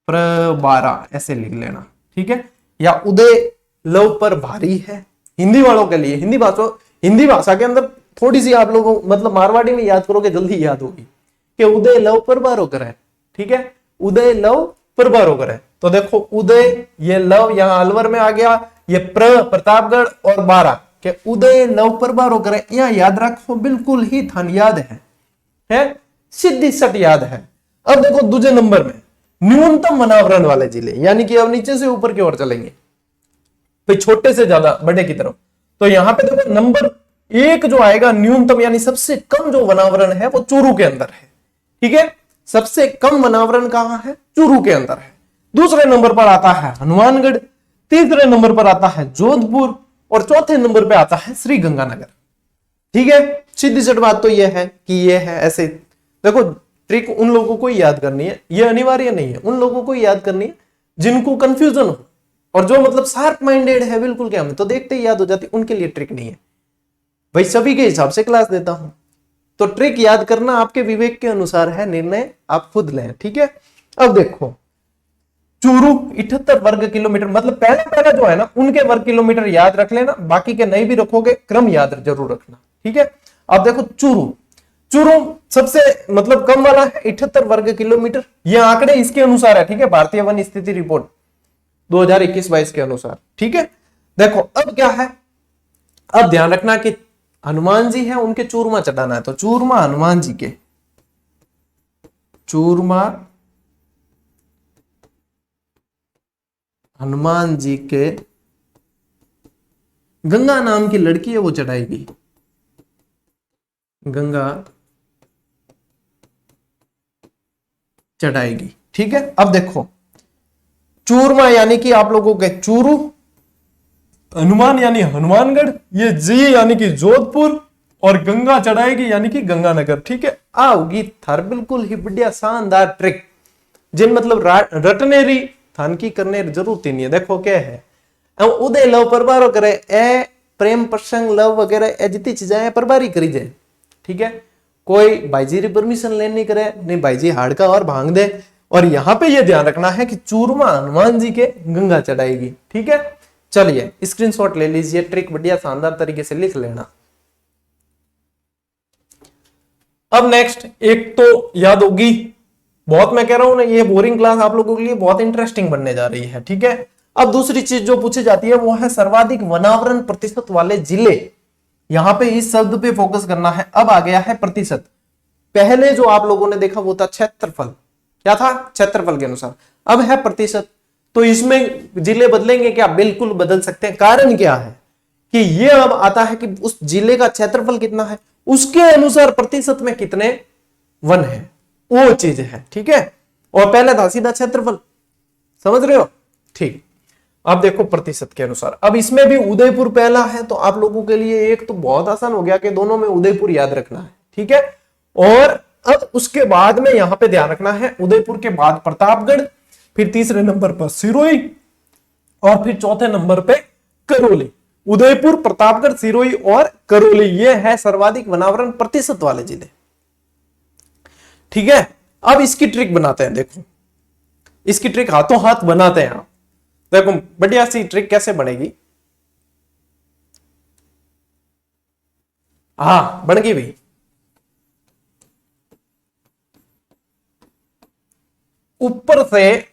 प्रबारा ऐसे लिख लेना, ठीक है। या उदय लव पर भारी है हिंदी वालों के लिए, हिंदी भाषा के अंदर थोड़ी सी आप लोगों मतलब मारवाड़ी में याद करोगे जल्दी याद होगी कि उदय लव पर बारो करे, ठीक है, उदय लव पर बारो करे। तो देखो उदय, ये लव यहां अलवर में आ गया, ये प्रतापगढ़ और 12 के उदय लव पर बारो करे, यहां याद रखो, बिल्कुल ही थान याद है सीधी सट याद है। अब देखो दूसरे नंबर में न्यूनतम वनावरण वाले जिले, यानी कि अब नीचे से ऊपर की ओर चलेंगे, फिर छोटे से ज्यादा बड़े की तरफ। तो यहां पे देखो नंबर 1 जो आएगा न्यूनतम यानी सबसे कम जो वनावरण है वो चूरू के अंदर है, ठीक है। सबसे कम वनावरण कहां है? चूरू के अंदर है। दूसरे नंबर पर आता है हनुमानगढ़, तीसरे नंबर पर आता है जोधपुर, और चौथे नंबर पर आता है श्री गंगानगर, ठीक है। सीधी सट बात तो यह है कि ये है ऐसे। देखो ट्रिक उन लोगों को याद करनी है, ये अनिवार्य नहीं है, उन लोगों को याद करनी है जिनको कंफ्यूजन हो, और जो मतलब शार्प माइंडेड है बिल्कुल, क्या हमें तो देखते ही याद हो जाती, उनके लिए ट्रिक नहीं है भाई, सभी के हिसाब से क्लास देता हूं। तो ट्रिक याद करना आपके विवेक के अनुसार है, निर्णय आप खुद लें, ठीक है। अब देखो चूरू 78 वर्ग किलोमीटर, मतलब पहले पहले जो है ना उनके वर्ग किलोमीटर याद रख लेना, बाकी के नहीं भी रखोगे क्रम याद जरूर रखना, ठीक है। अब देखो चूरू, चूरू सबसे मतलब कम वाला है 78 वर्ग किलोमीटर, ये आंकड़े इसके अनुसार है, ठीक है, भारतीय वन स्थिति रिपोर्ट 2021-22 के अनुसार, ठीक है। देखो अब क्या है, अब ध्यान रखना कि हनुमान जी हैं उनके चूरमा चढ़ाना है, तो चूरमा हनुमान जी के, चूरमा हनुमान जी के गंगा नाम की लड़की है वो चढ़ाएगी, गंगा चढ़ाएगी, ठीक है। अब देखो चूरमा यानी कि आप लोगों के चूरू, हनुमान यानी हनुमानगढ़, ये जी यानी कि जोधपुर, और गंगा चढ़ाएगी यानी कि गंगानगर, ठीक है। आओगी थार बिल्कुल ही बढ़िया शानदार ट्रिक, जिन मतलब रटने री थान की करने जरूरत ही नहीं है। देखो क्या है, उदय लव परबारो करे ए प्रेम प्रसंग लव वगैरह ए जितनी चीजें परबारी करी जाए, ठीक है। कोई भाईजी री परमिशन लेनी करे नहीं, भाईजी हाड़का और भांग दे। और यहां पे ये ध्यान रखना है कि चूरमा हनुमान जी के गंगा चढ़ाएगी, ठीक है। चलिए स्क्रीनशॉट ले लीजिए, ट्रिक बढ़िया शानदार तरीके से लिख लेना। अब नेक्स्ट एक तो याद होगी, बहुत मैं कह रहा हूं ना ये बोरिंग क्लास आप लोगों के लिए बहुत इंटरेस्टिंग बनने जा रही है, ठीक है। अब दूसरी चीज जो पूछी जाती है वो है सर्वाधिक वनावरण प्रतिशत वाले जिले, यहां पे इस शब्द पे फोकस करना है। अब आ गया है प्रतिशत, पहले जो आप लोगों ने देखा वो था क्षेत्रफल, क्या था, क्षेत्रफल के अनुसार, अब है प्रतिशत। तो इसमें जिले बदलेंगे क्या, बिल्कुल बदल सकते हैं। कारण क्या है कि ये अब आता है कि उस जिले का क्षेत्रफल कितना है उसके अनुसार प्रतिशत में कितने वन है, वो चीज है, ठीक है। और पहले था सीधा क्षेत्रफल, समझ रहे हो, ठीक। अब देखो प्रतिशत के अनुसार, अब इसमें भी उदयपुर पहला है, तो आप लोगों के लिए एक तो बहुत आसान हो गया कि दोनों में उदयपुर याद रखना है, ठीक है। और अब उसके बाद में यहां पे ध्यान रखना है, उदयपुर के बाद प्रतापगढ़, फिर तीसरे नंबर पर सिरोही, और फिर चौथे नंबर पे करौली। उदयपुर, प्रतापगढ़, सिरोही और करौली, ये है सर्वाधिक वनावरण प्रतिशत वाले जिले, ठीक है। अब इसकी ट्रिक बनाते हैं, देखो इसकी ट्रिक हाथों हाथ बनाते हैं आप। देखो बढ़िया सी ट्रिक कैसे बनेगी, हाँ बन गई भाई। ऊपर से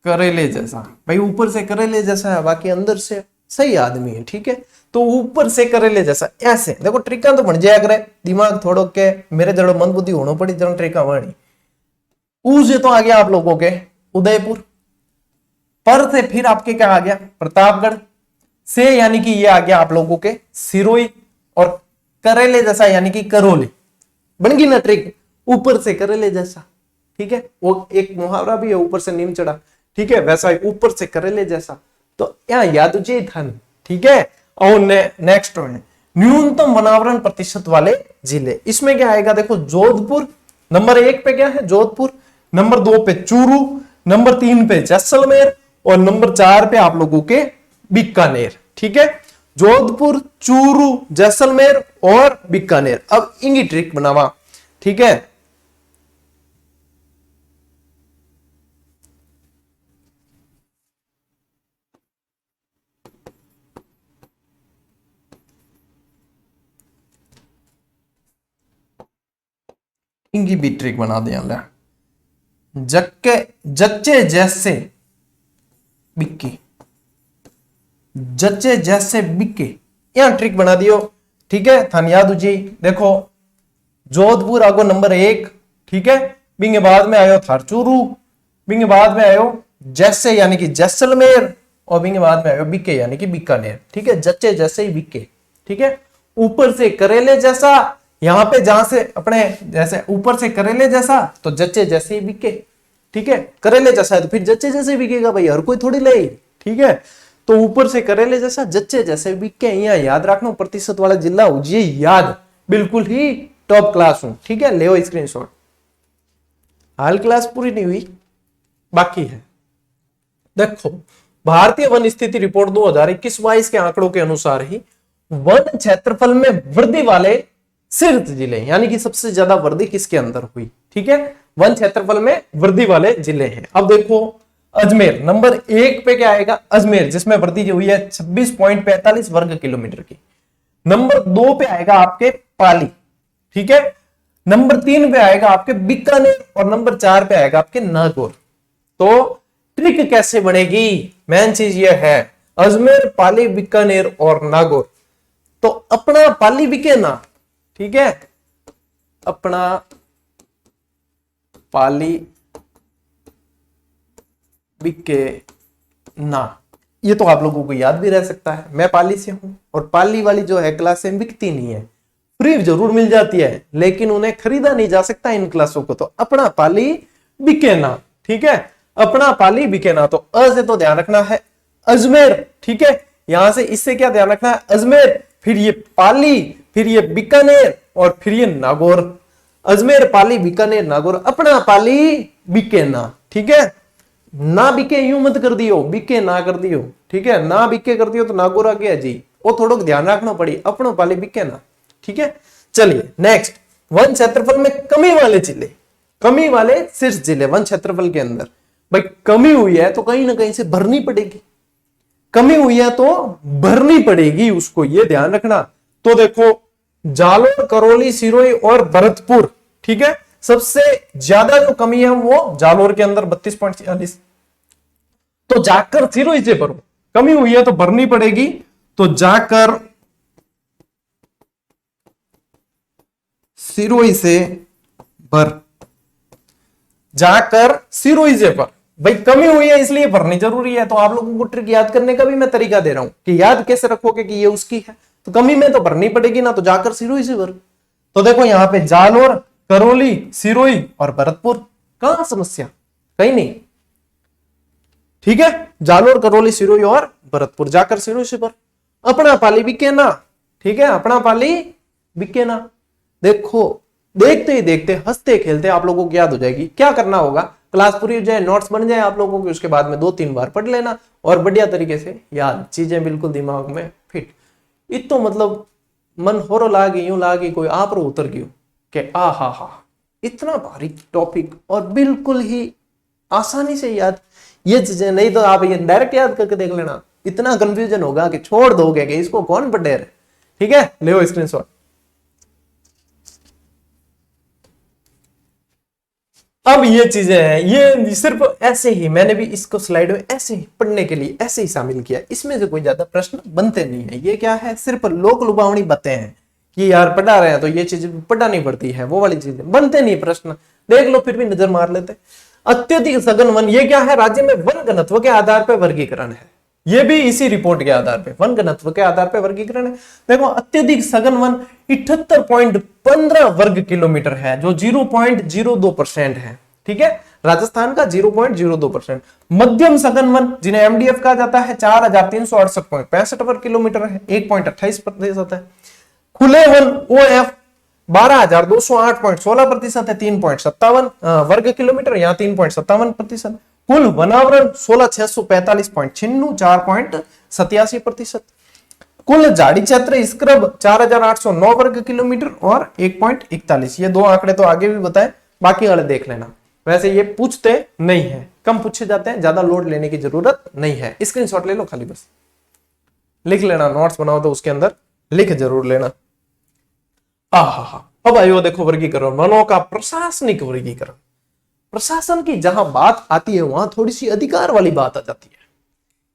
करेले जैसा, भाई ऊपर से करेले जैसा है, बाकी अंदर से सही आदमी है, ठीक है। तो ऊपर से करेले जैसा ऐसे देखो, ट्रिका तो बन जाया करे, दिमाग थोड़ो के मेरे जड़ो मंद बुद्धि होना पड़ी जन ट्रिका बनी। ऊसे तो आ गया आप लोगों के उदयपुर, पर से फिर आपके क्या आ गया प्रतापगढ़, से यानी कि ये आ गया आप लोगों के सिरोही, और करेले जैसा यानी कि करौली। बन गई ना ट्रिक, ऊपर से करेले जैसा, ठीक है। वो एक मुहावरा भी है, ऊपर से नीम चढ़ा, ठीक है, वैसा ही ऊपर से करेले जैसा। तो यहाँ याद था, ठीक है। और नेक्स्ट है न्यूनतम वनावरण प्रतिशत वाले जिले, इसमें क्या आएगा, देखो जोधपुर नंबर 1 पे क्या है, जोधपुर, नंबर 2 पे चूरू, नंबर 3 पे जैसलमेर, और नंबर 4 पे आप लोगों के बीकानेर, ठीक है। जोधपुर, चूरू, जैसलमेर और बीकानेर। अब इनकी ट्रिक बनावा, ठीक है। इनकी भी ट्रिक बना दे, जक्के जच्चे जैसे बिक्के, जच्चे जैसे बिक्के, यहां ट्रिक बना दियो, ठीक है। थान याद जी, देखो जोधपुर आगो नंबर 1, ठीक है, बिंगे बाद में आयो थार चूरू, बिंगे बाद में आयो जैसे यानी कि जैसलमेर, और बिंगे बाद में आयो बिक्के यानी कि बीकानेर, ठीक है। जच्चे जैसे ही बिक्के, ठीक है। ऊपर से करेले जैसा, यहां पे जहां से अपने जैसे ऊपर से करेले जैसा तो जच्चे जैसे ही बिके, ठीक है। करेले जैसा है तो फिर जच्चे जैसे बिकेगा भाई, हर कोई थोड़ी ले, ठीक है। तो ऊपर से करेले जैसा जच्चे जैसे बिके, यहाँ याद रखना प्रतिशत वाला जिला हो जी, याद बिल्कुल ही टॉप क्लास हूं, ठीक है। ले स्क्रीनशॉट, हाल क्लास पूरी नहीं हुई बाकी है। देखो भारतीय वन स्थिति रिपोर्ट 2021-22 के आंकड़ों के अनुसार ही वन क्षेत्रफल में वृद्धि वाले शीर्ष जिले, यानी कि सबसे ज्यादा वृद्धि किसके अंदर हुई, ठीक है, वन क्षेत्रफल में वृद्धि वाले जिले हैं। अब देखो अजमेर नंबर 1 पे क्या आएगा, अजमेर, जिसमें वृद्धि हुई है 26.45 वर्ग किलोमीटर की। नंबर 2 पे आएगा आपके पाली, ठीक है, नंबर 3 पे आएगा आपके बीकानेर और नंबर 4 पे आएगा आपके नागौर। तो ट्रिक कैसे बनेगी, मेन चीज यह है, अजमेर, पाली, बीकानेर और नागौर। तो अपना पाली बिके ना, ठीक है, अपना पाली बिके ना, ये तो आप लोगों को याद भी रह सकता है। मैं पाली से हूं और पाली वाली जो है क्लासें बिकती नहीं है, फ्री जरूर मिल जाती है लेकिन उन्हें खरीदा नहीं जा सकता इन क्लासों को। तो अपना पाली बिके ना, ठीक है, अपना पाली बिके ना। तो अ से तो ध्यान रखना है अजमेर, ठीक है, यहां से इससे क्या ध्यान रखना है, अजमेर, फिर ये पाली, फिर ये बीकानेर और फिर ये नागौर। अजमेर, पाली, बीकानेर, नागौर, अपना पाली बिके ना, ठीक है, ना बिके यूं मत कर दियो, बिके ना कर दियो, ठीक है, ना बिके कर दियो तो नागौर आ गया जी, वो थोड़ा ध्यान रखना पड़ी, अपनो पाली बिके ना, ठीक है। चलिए नेक्स्ट, वन क्षेत्रफल में कमी वाले जिले, कमी वाले शीर्ष जिले वन क्षेत्रफल के अंदर। भाई कमी हुई है तो कहीं ना कहीं से भरनी पड़ेगी, कमी हुई है तो भरनी पड़ेगी उसको, ये ध्यान रखना। तो देखो जालोर, करौली, सिरोही और भरतपुर, ठीक है, सबसे ज्यादा जो कमी है वो जालोर के अंदर 32.46। तो जाकर सिरोही से भरो, कमी हुई है तो भरनी पड़ेगी, तो जाकर सिरोही से भर, जाकर सिरोही से भर। भाई कमी हुई है इसलिए भरनी जरूरी है। तो आप लोगों को ट्रिक याद करने का भी मैं तरीका दे रहा हूं कि याद कैसे रखोगे कि ये उसकी है, तो कमी में तो भरनी पड़ेगी ना, तो जाकर सिरोही से भर। तो देखो यहां पे जालोर, करौली, सिरोही और भरतपुर, कहां समस्या, कहीं नहीं, ठीक है, जालोर, करौली, सिरोही और भरतपुर, जाकर सिरोही से भर। अपना पाली बिके ना, ठीक है, अपना पाली बिके ना। देखो देखते ही देखते, हंसते खेलते आप लोगों को याद हो जाएगी। क्या करना होगा, क्लास पूरी हो जाए, नोट्स बन जाए आप लोगों के, उसके बाद में 2-3 बार पढ़ लेना और बढ़िया तरीके से याद, चीजें बिल्कुल दिमाग में फिट। इतो मतलब मन होरो लागे, यूं लागे कोई आप रो उतर गयो कि आ हा इतना भारी टॉपिक और बिल्कुल ही आसानी से याद, ये चीजें नहीं तो आप ये डायरेक्ट याद करके देख लेना, इतना कंफ्यूजन होगा कि छोड़ दोगे कि इसको कौन पढ़े रहे, ठीक है, ले स्क्रीनशॉट। अब ये चीजें हैं, ये सिर्फ ऐसे ही मैंने भी इसको स्लाइड में ऐसे ही पढ़ने के लिए ऐसे ही शामिल किया, इसमें से कोई ज्यादा प्रश्न बनते नहीं है। ये क्या है, सिर्फ लोक लुभावनी बातें हैं कि यार पढ़ा रहे हैं तो ये चीज पढ़ानी पड़ती है, वो वाली चीजें बनते नहीं प्रश्न, देख लो फिर भी नजर मार लेते। अत्यधिक सघन वन, ये क्या है, राज्य में वन घनत्व के आधार पर वर्गीकरण है, ये भी इसी रिपोर्ट के आधार पे, वन घनत्व के आधार पे वर्गीकरण है। देखो अत्यधिक सघन वन 78.15 वर्ग किलोमीटर है, जो 0.02% है, ठीक है, राजस्थान का 0.02%। मध्यम सघन वन जिन्हें एमडीएफ कहा जाता है 4368.65 वर्ग किलोमीटर है, 1.28% है। खुले वन ओएफ 12,208.16% है, 3.57 वर्ग किलोमीटर, यहाँ 3.57%। कुल वनावरण 16,645.96, 4.87%। कुल झाड़ी क्षेत्र स्क्रब 4,809 वर्ग किलोमीटर और 1.41। ये दो आंकड़े तो आगे भी बताए, बाकी वाले देख लेना। वैसे ये पूछते नहीं है, कम पूछे जाते हैं, ज्यादा लोड लेने की जरूरत नहीं है। स्क्रीनशॉट ले लो, खाली बस लिख लेना, नोट्स बनाओ तो उसके अंदर लिख जरूर लेना। अब आयो देखो वर्गीकरण, वनों का प्रशासनिक वर्गीकरण। प्रशासन की जहां बात आती है वहां थोड़ी सी अधिकार वाली बात आ जाती है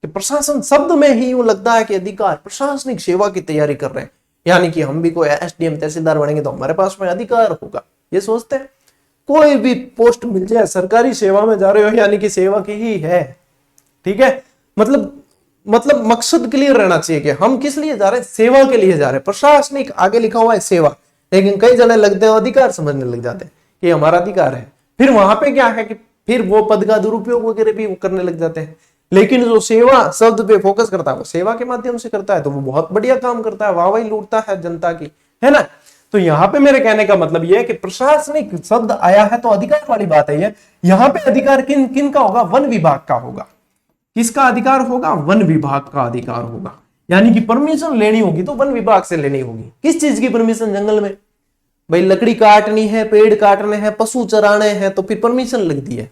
कि प्रशासन शब्द में ही यूं लगता है कि अधिकार, प्रशासनिक सेवा की तैयारी कर रहे हैं, यानी कि हम भी कोई एसडीएम तहसीलदार बनेंगे तो हमारे पास में अधिकार होगा, ये सोचते हैं। कोई भी पोस्ट मिल जाए, सरकारी सेवा में जा रहे हो यानी कि सेवा की ही है, ठीक है, मतलब मकसद क्लियर रहना चाहिए कि हम किस लिए जा रहे हैं, सेवा के लिए जा रहे हैं। प्रशासनिक आगे लिखा हुआ है सेवा, लेकिन कई जने लगते हैं अधिकार समझने लग जाते हैं कि हमारा अधिकार है, फिर वहां पे क्या है कि फिर वो पद का दुरुपयोग वगैरह भी करने लग जाते हैं। लेकिन जो सेवा शब्द पे फोकस करता है वो सेवा के माध्यम से करता है, तो वो बहुत बढ़िया काम करता है, वाहवाही लूटता है जनता की, है ना। तो यहाँ पे मेरे कहने का मतलब ये है कि प्रशासनिक शब्द आया है तो अधिकार वाली बात है ये। यहाँ पे अधिकार किन किन का होगा, वन विभाग का होगा। किसका अधिकार होगा, वन विभाग का अधिकार होगा, यानी कि परमिशन लेनी होगी तो वन विभाग से लेनी होगी। किस चीज की परमिशन, जंगल में, भाई लकड़ी काटनी है, पेड़ काटने हैं, पशु चराने हैं, तो फिर परमिशन लगती है।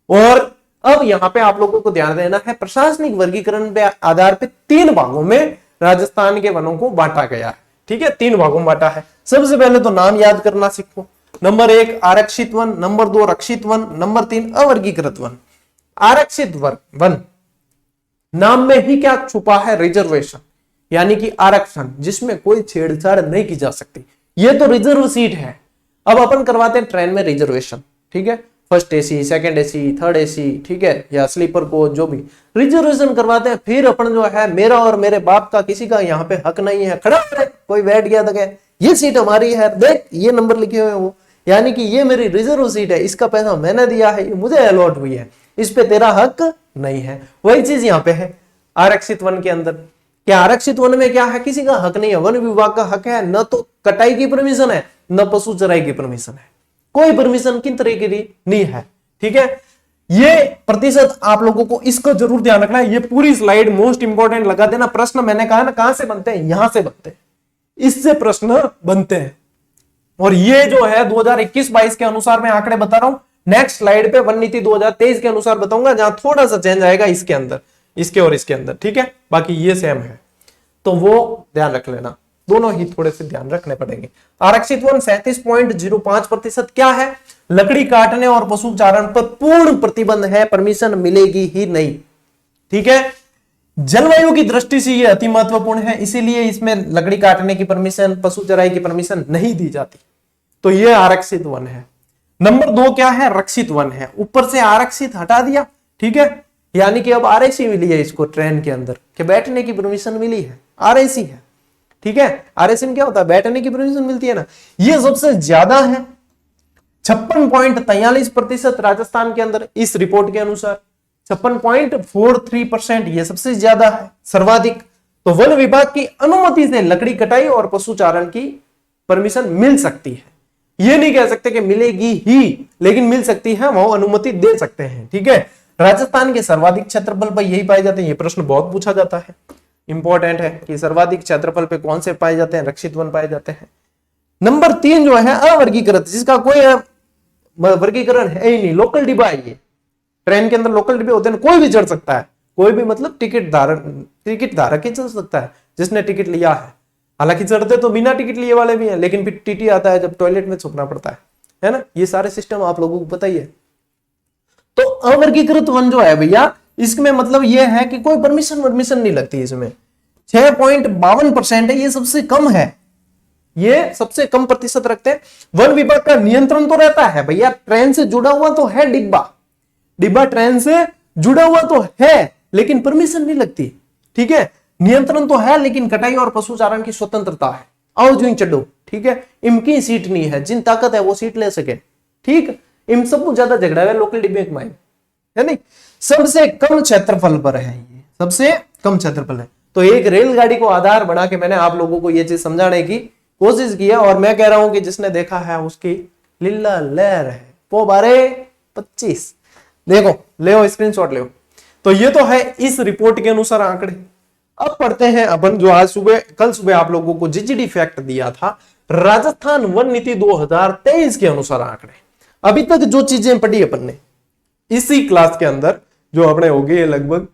और अब यहां पे आप लोगों को ध्यान देना है, प्रशासनिक वर्गीकरण पे आधार पे 3 भागों में राजस्थान के वनों को बांटा गया है। ठीक है, 3 भागों में बांटा है। सबसे पहले तो नाम याद करना सीखो। नंबर 1 आरक्षित वन, नंबर 2 रक्षित वन, नंबर 3 अवर्गीकृत वन। आरक्षित वन, नाम में ही क्या छुपा है? रिजर्वेशन, यानी कि आरक्षण, जिसमें कोई छेड़छाड़ नहीं की जा सकती। ये तो रिजर्व सीट है। अब अपन करवाते हैं ट्रेन में रिजर्वेशन, ठीक है, first AC, second AC, third AC, ठीक है, या स्लीपर कोच, जो भी रिजर्वेशन करवाते हैं, फिर अपन जो है, मेरा और मेरे बाप का किसी का यहाँ पे हक नहीं है, खड़ा है कोई बैठ गया था, ये सीट हमारी है, देख ये नंबर लिखे हुए वो, यानी कि ये मेरी रिजर्व सीट है, इसका पैसा मैंने दिया है, ये मुझे अलॉट हुई है, इस पे तेरा हक नहीं है। वही चीज यहाँ पे है आरक्षित वन के अंदर। क्या आरक्षित वन में क्या है? किसी का हक नहीं है। वन विभाग का हक है, न तो कटाई की परमिशन है, न पशु चराई की परमिशन है, कोई परमिशन किन तरह की नहीं है। ठीक है, ये प्रतिशत आप लोगों को इसको जरूर ध्यान रखना है। ये पूरी स्लाइड मोस्ट इंपॉर्टेंट लगा देना। प्रश्न मैंने कहा ना कहां से बनते हैं, यहां से बनते हैं, इससे प्रश्न बनते हैं। और ये जो है 2021-22 के अनुसार मैं आंकड़े बता रहा हूं। नेक्स्ट स्लाइड पे वन नीति 2023 के अनुसार बताऊंगा, जहां थोड़ा सा चेंज आएगा इसके अंदर, इसके और इसके अंदर। ठीक है, बाकी ये सेम है, तो वो ध्यान रख लेना, दोनों ही थोड़े से ध्यान रखने पड़ेंगे। आरक्षित वन 37.05% क्या है? लकड़ी काटने और पशु चारण पर पूर्ण प्रतिबंध है, परमिशन मिलेगी ही नहीं। ठीक है, जलवायु की दृष्टि से यह अति महत्वपूर्ण है, इसीलिए इसमें लकड़ी काटने की परमिशन, पशु चराई की परमिशन नहीं दी जाती। तो यह आरक्षित वन है। नंबर 2 क्या है? रक्षित वन है। ऊपर से आरक्षित हटा दिया, ठीक है, यानी कि अब आरएसी मिली है इसको ट्रेन के अंदर, कि बैठने की परमिशन मिली है, आरएसी है। ठीक है, आरएसी में क्या होता है? बैठने की परमिशन मिलती है ना। ये सबसे ज्यादा है, 56.43% राजस्थान के अंदर, इस रिपोर्ट के अनुसार 56.43% ये सबसे ज्यादा है, सर्वाधिक। तो वन विभाग की अनुमति से लकड़ी कटाई और पशु चारण की परमिशन मिल सकती है। ये नहीं कह सकते कि मिलेगी ही, लेकिन मिल सकती है, वो अनुमति दे सकते हैं। ठीक है, राजस्थान के सर्वाधिक क्षेत्रफल पर यही पाए जाते हैं। ये प्रश्न बहुत पूछा जाता है, इंपॉर्टेंट है कि सर्वाधिक क्षेत्रफल पे कौन से पाए जाते हैं? रक्षित वन पाए जाते हैं। नंबर 3 जो है अवर्गीकृत, जिसका कोई वर्गीकरण है ही नहीं, लोकल डिब्बा है। ये ट्रेन के अंदर लोकल डिब्बे होते हैं, कोई भी चढ़ सकता है, कोई भी, मतलब टिकट धारक ही चढ़ सकता है, जिसने टिकट लिया है। हालांकि चढ़ते तो बिना टिकट लिए वाले भी हैं, लेकिन फिर टीटी आता है जब टॉयलेट में छुपना पड़ता है ना। ये सारे सिस्टम आप लोगों को पता ही है। तो अवर्गीकृत वन जो है भैया, इसमें मतलब ये है कि कोई परमिशन नहीं लगती इसमें। 6.52% है, ये सबसे कम है, ये सबसे कम प्रतिशत रखते हैं। वन विभाग का नियंत्रण तो रहता है भैया, ट्रेन से जुड़ा हुआ तो है डिब्बा ट्रेन से जुड़ा हुआ तो है, लेकिन परमिशन नहीं लगती। ठीक है, नियंत्रण तो है, लेकिन कटाई और पशु चारण की स्वतंत्रता है। आओ जो चढ़ो, ठीक है, इनकी सीट नहीं है, जिन ताकत है वो सीट ले सके। ठीक, इन सबको ज्यादा झगड़ा है लोकल डिब्बे में, है नहीं। सबसे कम क्षेत्रफल पर है, ये सबसे कम क्षेत्रफल है। तो एक रेलगाड़ी को आधार बना के मैंने आप लोगों को ये चीज समझाने की कोशिश किया, और मैं कह रहा हूं कि जिसने देखा है उसकी लीला लहर है। पो बारे 25, देखो, ले स्क्रीनशॉट ले। तो ये तो है इस रिपोर्ट के अनुसार आंकड़े। अब पढ़ते हैं अपन जो आज सुबह, कल सुबह आप लोगों को जीजीडी फैक्ट दिया था, राजस्थान वन नीति 2023 के अनुसार आंकड़े। अभी तक जो चीजें पढ़ी अपन ने इसी क्लास के अंदर, जो अपने हो गए लगभग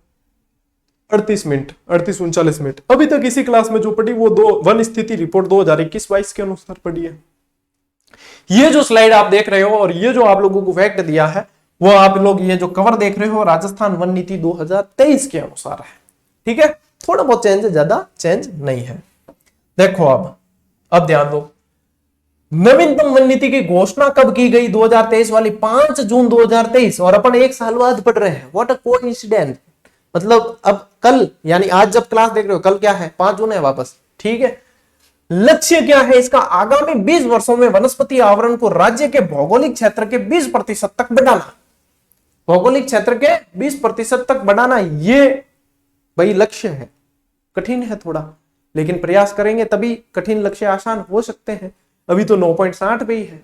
38-39 मिनट, अभी तक इसी क्लास में जो पढ़ी वो वन स्थिति रिपोर्ट 2021-22 के अनुसार पढ़ी है। ये जो स्लाइड आप देख रहे हो और ये जो आप लोगों को फैक्ट दिया है, वो आप लोग ये जो कवर देख रहे हो राजस्थान वन नीति 2023 के अनुसार है। ठीक है, थोड़ा बहुत चेंज है, ज्यादा चेंज नहीं है। देखो अब ध्यान दो, नवीनतम वन नीति की घोषणा कब की गई? 2023 वाली 5 जून 2023, और अपन एक साल बाद पढ़ रहे हैं। व्हाट अ कोइंसिडेंस, मतलब अब कल, यानी आज जब क्लास देख रहे हो, कल क्या है? 5 जून है वापस। ठीक है, लक्ष्य क्या है इसका? आगामी 20 वर्षों में वनस्पति आवरण को राज्य के भौगोलिक क्षेत्र के 20% तक बढ़ाना। भौगोलिक क्षेत्र के 20% तक बढ़ाना, ये भाई लक्ष्य है। कठिन है थोड़ा, लेकिन प्रयास करेंगे तभी कठिन लक्ष्य आसान हो सकते हैं। अभी तो 9.60 पे ही है।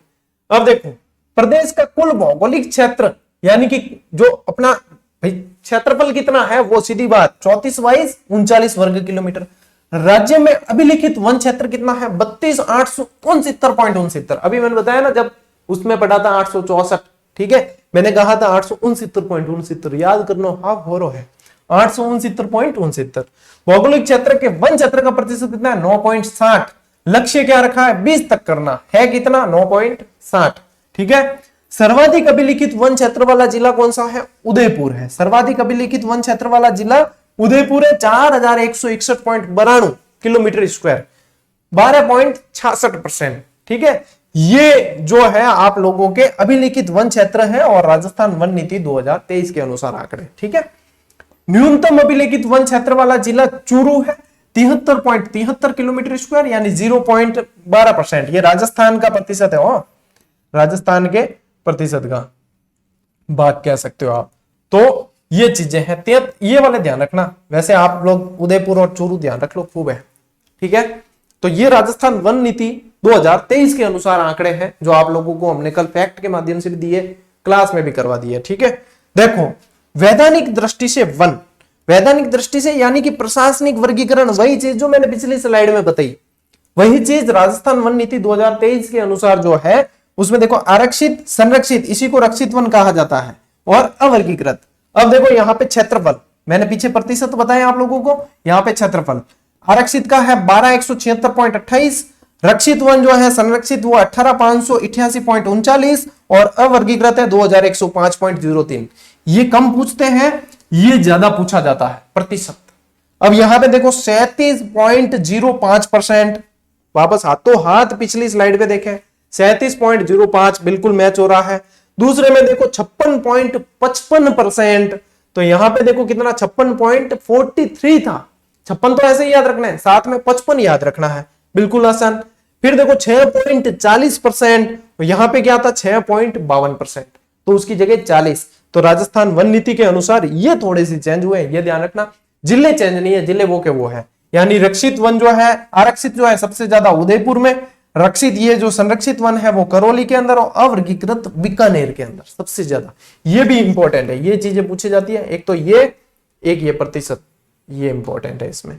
अब देखो, प्रदेश का कुल भौगोलिक क्षेत्र, यानी कि जो अपना भाई क्षेत्रफल कितना है, वो सीधी बात 34/39 वर्ग किलोमीटर। राज्य में अभिलिखित वन क्षेत्र कितना है? 32,869.69। अभी मैंने बताया ना, जब उसमें पढ़ा था 864, ठीक है, मैंने कहा था 869.69, याद करना, हाफ होरो है 869.69। भौगोलिक क्षेत्र के वन क्षेत्र का प्रतिशत कितना है? 9.60। लक्ष्य क्या रखा है? 20 तक करना है, कितना? 9.60, ठीक है। सर्वाधिक अभिलिखित वन क्षेत्र वाला जिला कौन सा है? उदयपुर है। सर्वाधिक अभिलिखित वन क्षेत्र वाला जिला उदयपुर है, 4161.92 किलोमीटर स्क्वायर, 12.66%, ठीक है। ये जो है आप लोगों के अभिलिखित वन क्षेत्र है और राजस्थान वन नीति 2023 के अनुसार आंकड़े, ठीक है। न्यूनतम अभिलिखित वन क्षेत्र वाला जिला चूरू है, 73.73 किलोमीटर स्क्वायर, यानी 0.12%। ये राजस्थान का प्रतिशत है, राजस्थान के प्रतिशत का भाग कह सकते हो आप। तो ये चीजें हैं, ये वाले ध्यान रखना। वैसे आप लोग उदयपुर और चूरू ध्यान रख लो, खूब है, ठीक है। तो ये राजस्थान वन नीति 2023 के अनुसार आंकड़े हैं, जो आप लोगों को हमने कल फैक्ट के माध्यम से भी दिए, क्लास में भी करवा दिए, ठीक है। देखो, वैधानिक दृष्टि से वन, वैधानिक दृष्टि से यानी कि प्रशासनिक वर्गीकरण, वही चीज जो मैंने पिछली स्लाइड में बताई, वही चीज राजस्थान वन नीति 2023 के अनुसार जो है, उसमें देखो आरक्षित, संरक्षित, इसी को रक्षित वन कहा जाता है, और अवर्गीकृत। अब देखो यहाँ पे क्षेत्रफल, मैंने पीछे प्रतिशत बताया आप लोगों को, यहाँ पे क्षेत्रफल आरक्षित का है 12,176.28, रक्षित वन जो है संरक्षित वो 18,588.39, और अवर्गीकृत है 2,105.03। ये कम पूछते हैं, ये ज्यादा पूछा जाता है प्रतिशत। अब यहां पे देखो 37.05%, वापस हाथों हाथ पिछली स्लाइड पे देखें, 37.05 बिल्कुल मैच हो रहा है। दूसरे में देखो 56.55%, तो यहां पे देखो कितना, 56.43 था। 56 तो ऐसे ही याद रखना है, साथ में 55 याद रखना है, बिल्कुल आसान। फिर देखो 6.40%, यहां पे क्या था? 6.52%, तो उसकी जगह 40। तो राजस्थान वन नीति के अनुसार ये थोड़े से चेंज हुए, ये ध्यान रखना। जिले चेंज नहीं है, जिले वो के वो है, यानी रक्षित वन जो है, आरक्षित जो है सबसे ज्यादा उदयपुर में, रक्षित ये जो संरक्षित वन है वो करौली के अंदर, और अवर्गीकृत बीकानेर के अंदर सबसे ज्यादा। ये भी इंपॉर्टेंट है, ये चीजें पूछी जाती है, एक तो ये, एक ये प्रतिशत, ये इंपॉर्टेंट है इसमें,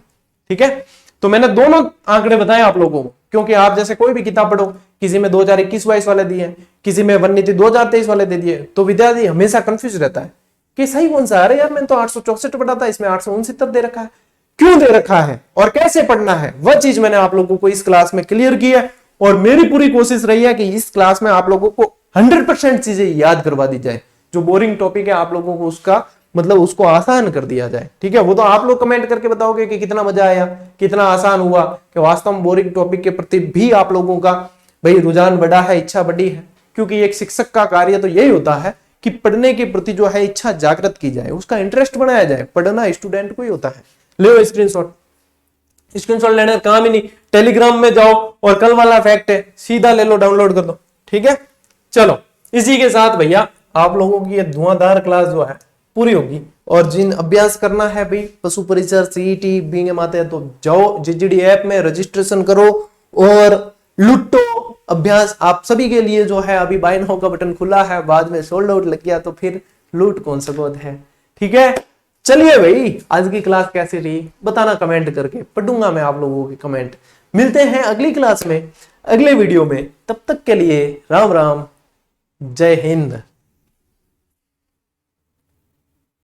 ठीक है। तो मैंने दोनों आंकड़े बताए आप लोगों को, क्योंकि आप जैसे कोई भी किताब पढ़ो, किसी में 2021-22 वाले दिए, किसी में वन नीति 2023 वाले दे दिए, तो विद्यार्थी हमेशा कंफ्यूज रहता है कि सही कौन सा। अरे यार मैंने तो 864 पढ़ा था, इसमें 869 दे रखा है, क्यों दे रखा है और कैसे पढ़ना है, वह चीज मैंने आप लोगों को इस क्लास में क्लियर की है। और मेरी पूरी कोशिश रही है कि इस क्लास में आप लोगों को 100% चीजें याद करवा दी जाए। जो बोरिंग टॉपिक है आप लोगों को उसका मतलब उसको आसान कर दिया जाए, ठीक है। वो तो आप लोग कमेंट करके बताओगे कि कितना मजा आया, कितना आसान हुआ, कि वास्तव में बोरिंग टॉपिक के प्रति भी आप लोगों का भाई रुझान बढ़ा है, इच्छा बढ़ी है। क्योंकि एक शिक्षक का कार्य तो यही होता है कि पढ़ने के प्रति जो है इच्छा जागृत की जाए, उसका इंटरेस्ट बनाया जाए। पढ़ना स्टूडेंट को ही होता है। ले स्क्रीनशॉट, स्क्रीनशॉट लेने का काम ही नहीं, टेलीग्राम में जाओ और कल वाला फैक्ट है सीधा ले लो, डाउनलोड कर दो, ठीक है। चलो इसी के साथ भैया आप लोगों की ये धुआंधार क्लास जो है पूरी होगी। और जिन अभ्यास करना है भाई पशु परिचर, सीईटी, बीएम आते हैं, तो जाओ जीजीडी ऐप में रजिस्ट्रेशन करो और लुटो अभ्यास। आप सभी के लिए जो है अभी बाय नाउ का बटन खुला है, बाद में सोल्ड आउट लग गया तो फिर लूट कौन सकोद है, ठीक है। चलिए भाई, आज की क्लास कैसी रही बताना कमेंट करके, पढ़ूंगा मैं आप लोगों के कमेंट। मिलते हैं अगली क्लास में, अगले वीडियो में, तब तक के लिए राम राम, जय हिंद।